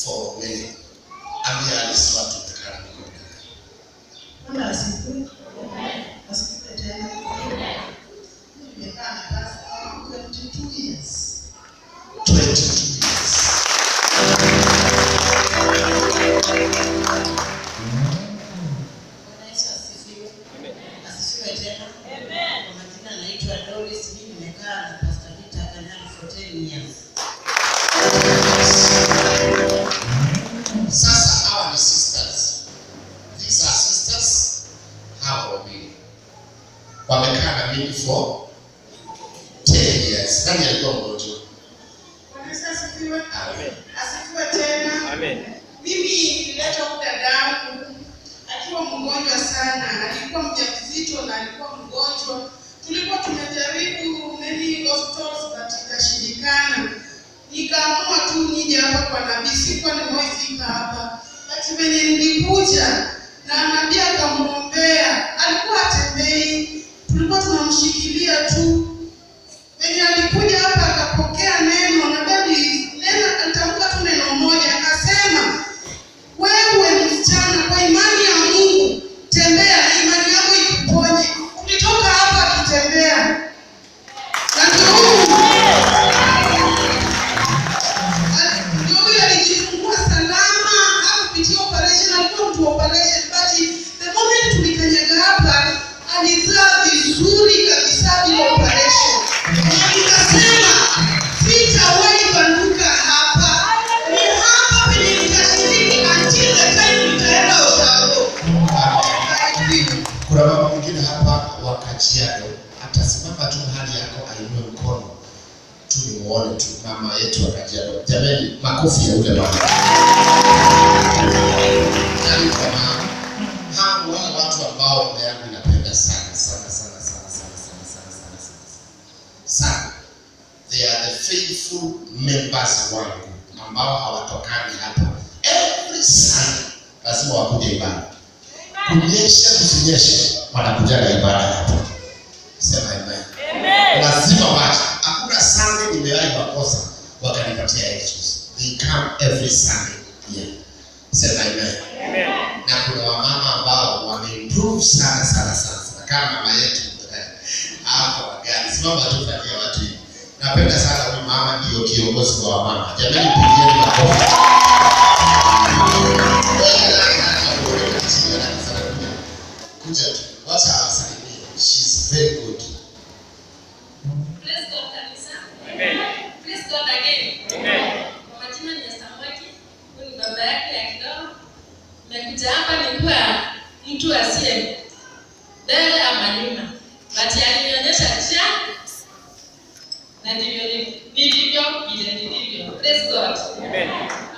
for many. Ambia alisema tumekaa mikono. Bwana asifiwe. Asifiwe tena. Nimekaa na sasa 22 years. 22 years. Asifiwe tena. Amen. Kwa majina naitwa Doris, mimi nimekaa na Pastor Peter Kanyari for 10 years. Sasa hawa ni sisters. These are sisters. Hawa wawili wamekaa na mimi for 10 years. Nani alikuwa mgonjwa? Bwana asifiwe. Amen. Asifiwe tena. Amen. Mimi nilileta dadangu akiwa mgonjwa sana. Alikuwa mjamzito na alikuwa mgonjwa. Tulikuwa tumejaribu many hospitals but ikashindikana. Nikaamua tu nije hapa kwa nabii. Sikuwa nimefika hapa. Lakini venye nilikuja na nabii akamwombea. Alikuwa atembei. Tulikuwa tunamshikilia tu. Venye alikuja hapa akapokea neno na babi neno alitamka tu neno moja akasema, wewe msichana kwa imani ya Mungu tembea na imani yako ikuponye. Ulitoka hapa akitembea. Na ndio alijifungua salama, hakupitia operation, alikuwa mtu operation, but the moment tulikanyaga hapa alizaa vizuri kabisa bila operation. Nikasema sitawahi banduka hapa. Ni hapa penye nitashiriki until the time nitaenda ushago. Kuna mama mwingine hapa Kajiado atasimama tu hali yako ainue mkono. Tu nimuone tu mama yetu wa Kajiado. Jamani, makofi ya ule mama. Yaani kama hao wale watu ambao mbele yangu inapenda sana. They are the faithful members wangu ambao hawatokani hapa. Every Sunday lazima wakuje ibada. Kunyesha kusinyeshe wanakuja ibada hapa. Sema amen. Amen. Lazima waje. Hakuna Sunday nimewahi makosa wakanipatia excuse. They come every Sunday here. Sema amen. Amen. Na kuna wamama ambao wameimprove sana kama mama yetu hapa wagani. Simama tu fanyia watu hivi. Napenda sana huyu mama, ndio kiongozi wa mama. Jamani, pigieni makofi. Kuja tu. Wacha awasalimie. She's very good. Praise God kabisa. Amen. Praise God again. Amen. Kwa majina ni Samaki, huyu ni baba yake ya kidogo. Nimekuja hapa nilikuwa mtu asiye mbele ama nyuma. But alinionyesha njia na ndivyo nilivyo. Praise God. Amen.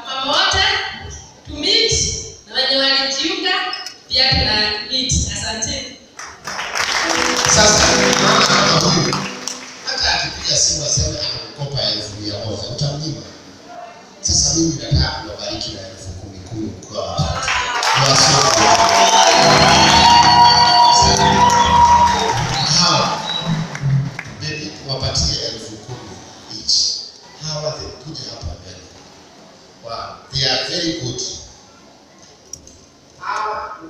Mama wote to meet na wenye walijiunga pia tuna meet. Asante. Sasa mama huyu hata akipiga simu aseme anakopa 1,100 utamnyima. Sasa mimi nataka kuwabariki na 10,000 kwa hapa. Baby, wapatie 10,000 each. Hawa kuja hapa mbele. Wow, they are very good.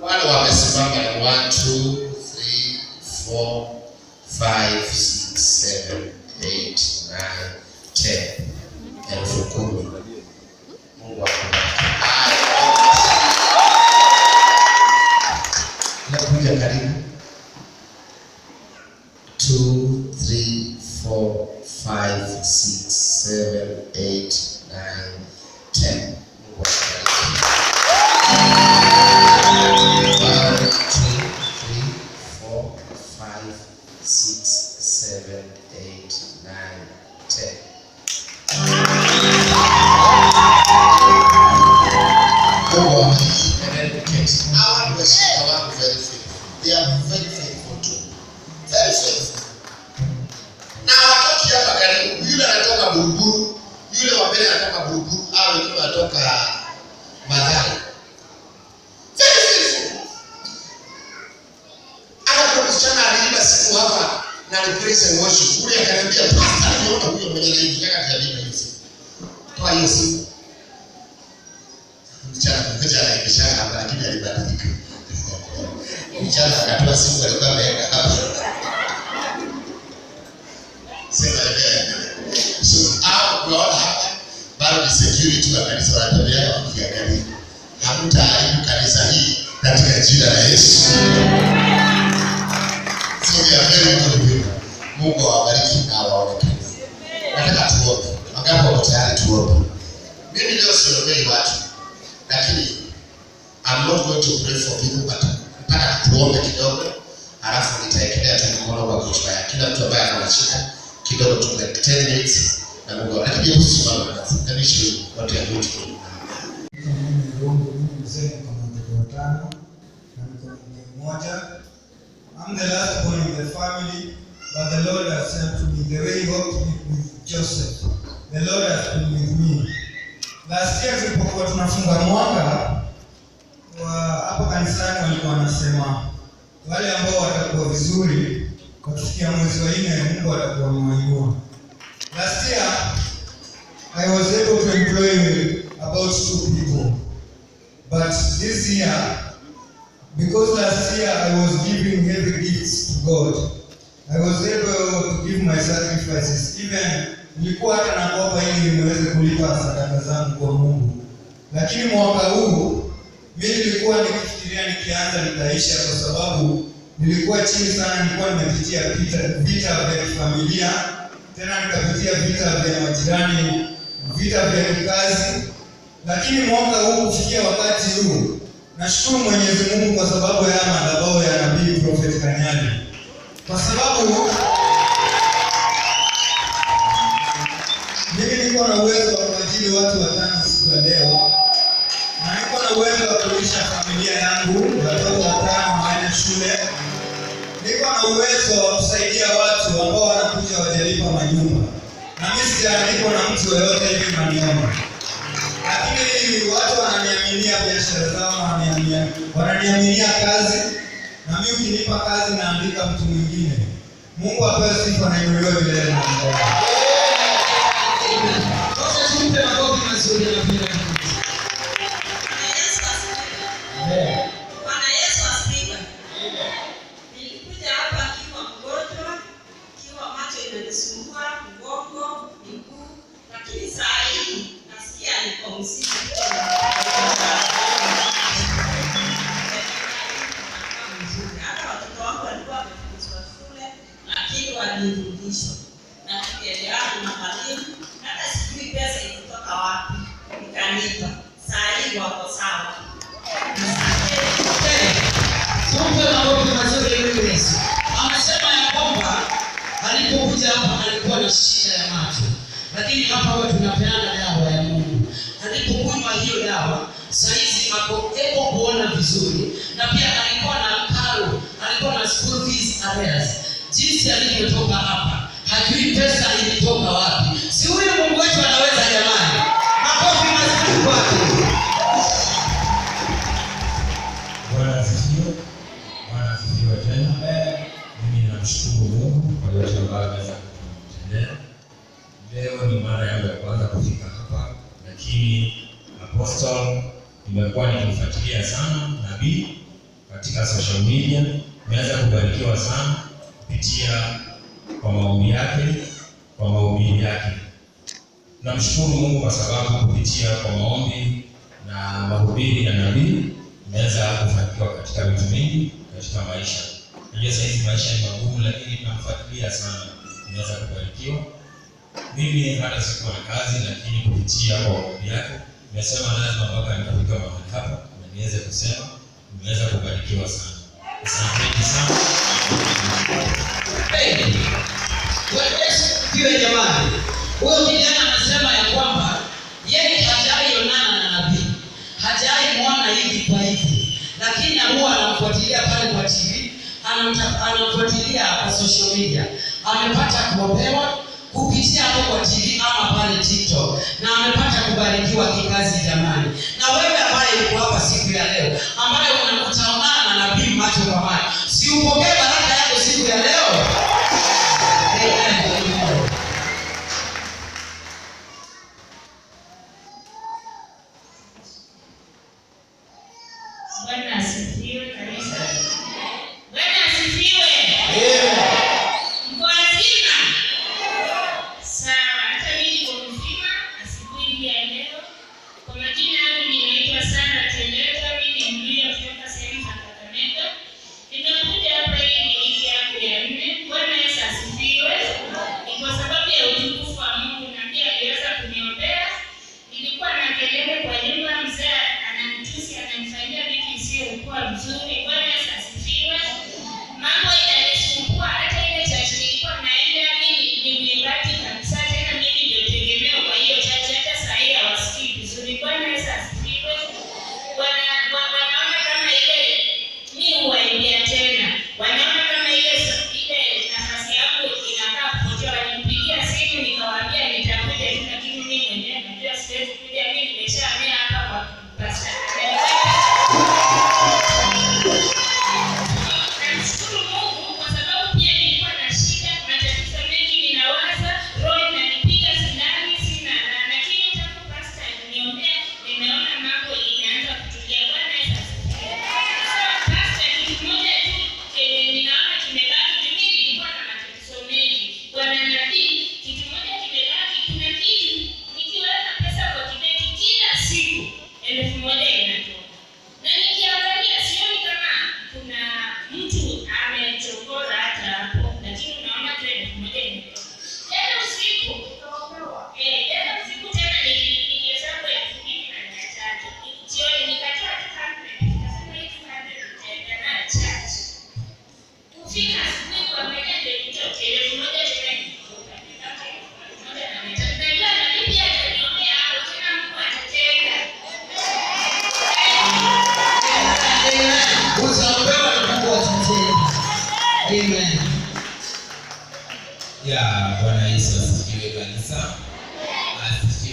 Wale wamesimama na 1, 2, 3, 4, 5, 6, 7, 8, 9, 10. 10,000. Mungu akubariki. Nakuja karibu. 2, 3, 4, 5, 6, 7, 8, 9, 10. Mungu akubariki. 1, 2, 3, 4, 5, 6, 7, 8, 9, 10. Mungu educate. Our worship are very faithful. They are very faithful too. Very faithful. Na watoki hapa karibu, yule anatoka Buruburu, yule wa mbele anatoka Buruburu, au yule anatoka Mathare. Very faithful. Hata msichana aliimba siku hapa na praise and worship. Ule akaniambia pastor, niona huyo mwenye anaingia katika hiyo siku. Toa hiyo siku. wahubiri tu wa kanisa wanatembea wakiangalia. Hamtaharibu kanisa hii katika jina la Yesu. So we are very good. Mungu awabariki na awaonekane. Nataka tuombe. Wangapi wako tayari tuombe? Mimi leo siombei watu, lakini I'm not going to pray for people, but nataka tuombe kidogo, halafu nitaekelea tu mkono kwa kichwa ya kila mtu ambaye anashika kidogo tu 10 minutes na Mungu anakuja kusimama nasi. Kabisa watu ya mtu. I'm the last born in the family, but the Lord has sent to me the way He walked with Joseph. The Lord has been with me. Last year tulipokuwa tunafunga mwaka hapo kanisani, walikuwa wanasema wale ambao watakuwa vizuri kufikia mwezi wa 4 Mungu atakuwa ameinua. Last year I was able to employ about 2 people, but this year, because last year I was giving heavy gifts to God, I was able to give my sacrifices. Even nilikuwa hata naomba ili niweze kulipa sadaka zangu kwa Mungu. Lakini mwaka huu mimi nilikuwa nikifikiria nikianza nitaisha, kwa sababu nilikuwa chini sana. Nilikuwa nimepitia vita vya familia, tena nikapitia vita vya majirani, vita vya kazi. Lakini mwaka huu kufikia wakati huu, nashukuru Mwenyezi Mungu kwa sababu ya madhabahu ya Nabii Prophet Kanyali. Kwa sababu mimi niko na uwezo wa kuajiri watu 5 siku ya leo, na niko na uwezo wa kulisha familia yangu, watoto 5 waende shule. Niko na uwezo wa kusaidia watu ambao wanakuja wajalipa manyumba, na mimi sijaandikwa na mtu yeyote hivi maniomba. Lakini watu wananiaminia biashara zao, wananiaminia kazi, na mimi ukinipa kazi naandika mtu mwingine. Mungu apewe sifa na inuliwe milele na milele. Sasa tumpe makofi mazuri na pia. Bwana Yesu asifiwe. Nilikuja hapa kiwa mgonjwa, kiwa macho inanisumbua, mgongo, miguu, lakini saa hii nasikia niko mzima. Hata watoto wangu walikuwa wamefukuzwa shule, lakini walirudishwa. Na tukiendelea na mwalimu, hata sijui pesa ilitoka wapi, nikanipa. Saa hii wako sawa. Tumpe makofi mazuri ili Yesu. Amesema ya kwamba alipokuja hapa alikuwa na shida ya macho, lakini hapa huwa tunapeana dawa ya Mungu. Alipokunywa hiyo dawa, saizi ako able kuona vizuri, na pia alikuwa na karo, alikuwa na school fees arrears. Jinsi alivyotoka hapa, hajui pesa ilitoka wapi. Si huyu Mungu wetu anaweza jamani? Makofi mazuri kwake. Bwana asifiwe tena. Mimi namshukuru Mungu kwa yote ambayo ameweza kutendea. Leo ni mara yangu ya kwanza kufika hapa, lakini Apostle nimekuwa nikimfuatilia sana nabii katika social media. Nimeweza kubarikiwa sana kupitia kwa maombi yake, kwa mahubiri yake. Namshukuru Mungu kwa sababu kupitia kwa maombi na mahubiri ya nabii nimeweza kufanikiwa katika vitu vingi katika maisha. Najua sasa hivi maisha ni magumu, lakini namfuatilia sana, nimeweza kubarikiwa. Mimi hata sikuwa na kazi, lakini kupitia kwa maombi yake nimesema lazima mpaka nitafika mahali hapa na niweze kusema nimeweza kubarikiwa sana. Asante sana. Wewe jamani, huyo kijana anasema ya kwamba yeye hajaionana na nabii, hajaimwona hivi kwa hivi, lakini huwa anamfuatilia pale kwa TV, anamfuatilia kwa social media. Amepata kuombewa kupitia hapo kwa TV ama pale TikTok, na amepata kubarikiwa kikazi jamani. Na wewe ambaye uko hapa siku ya leo, ambaye unakutana na nabii macho kwa macho, si upokee baraka yako siku ya leo? Bwana asifiwe kanisa. Bwana asifiwe. Mko wazima? Sawa, hata mimi niko mzima asubuhi ya leo.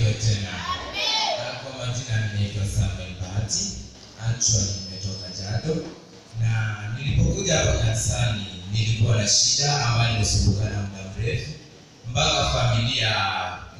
asifiwe tena. Kwa majina ninaitwa Samuel Bahati, actually nimetoka Jado, na nilipokuja hapa kanisani nilikuwa na shida ambayo nimesumbukana muda mrefu, mpaka familia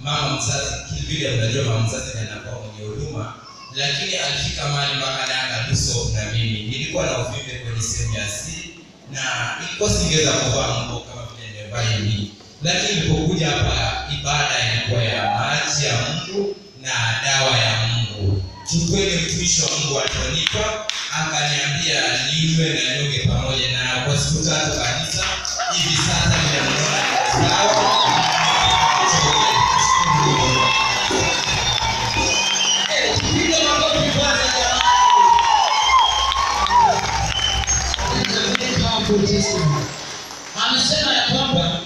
mama mzazi, kivile mnajua mama mzazi anakuwa mwenye huruma, lakini alifika mahali mpaka akatuso na mimi nilikuwa na uvimbe kwenye sehemu ya siri, na ilikuwa singeweza kuvaa nguo kama vile nimevaa hivi. Lakini nilipokuja hapa ibada ilikuwa ya maji ya Mungu na dawa ya Mungu. Kiukweli mtumishi wa Mungu aliponipa akaniambia ninywe na nioge pamoja, na kwa siku 3 kabisa hivi sasa nimeona dawa. Amesema ya kwamba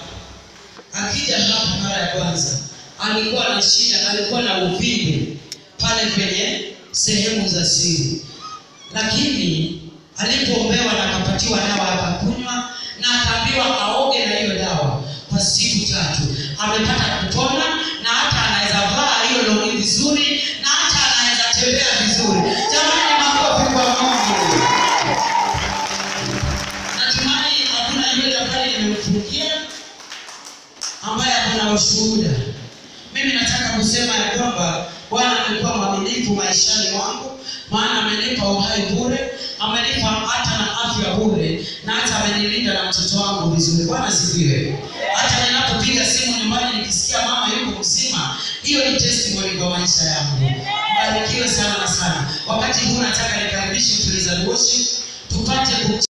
akija hapa mara ya kwanza alikuwa na shida, alikuwa na uvimbe pale kwenye sehemu za siri, lakini alipoombewa na akapatiwa dawa akakunywa na akaambiwa aoge na hiyo dawa kwa siku 3, amepata kupona, na hata anaweza vaa hiyo longi vizuri, na hata anaweza tembea vizuri. Jamani, makofi kwa Mungu. Natumai hakuna yule ambaye nimemfungia ambaye ana ushuhuda. Mimi nataka kusema ya kwamba Bwana amekuwa mwaminifu maishani mwangu, maana amenipa uhai bure, amenipa hata na afya bure, na hata amenilinda na mtoto wangu vizuri. Bwana sifiwe. Hata ninapopiga simu nyumbani nikisikia mama yuko mzima, hiyo ni testimony kwa maisha yangu. Barikiwe sana na sana. Wakati huu nataka nikaribishe tuliza worship tupate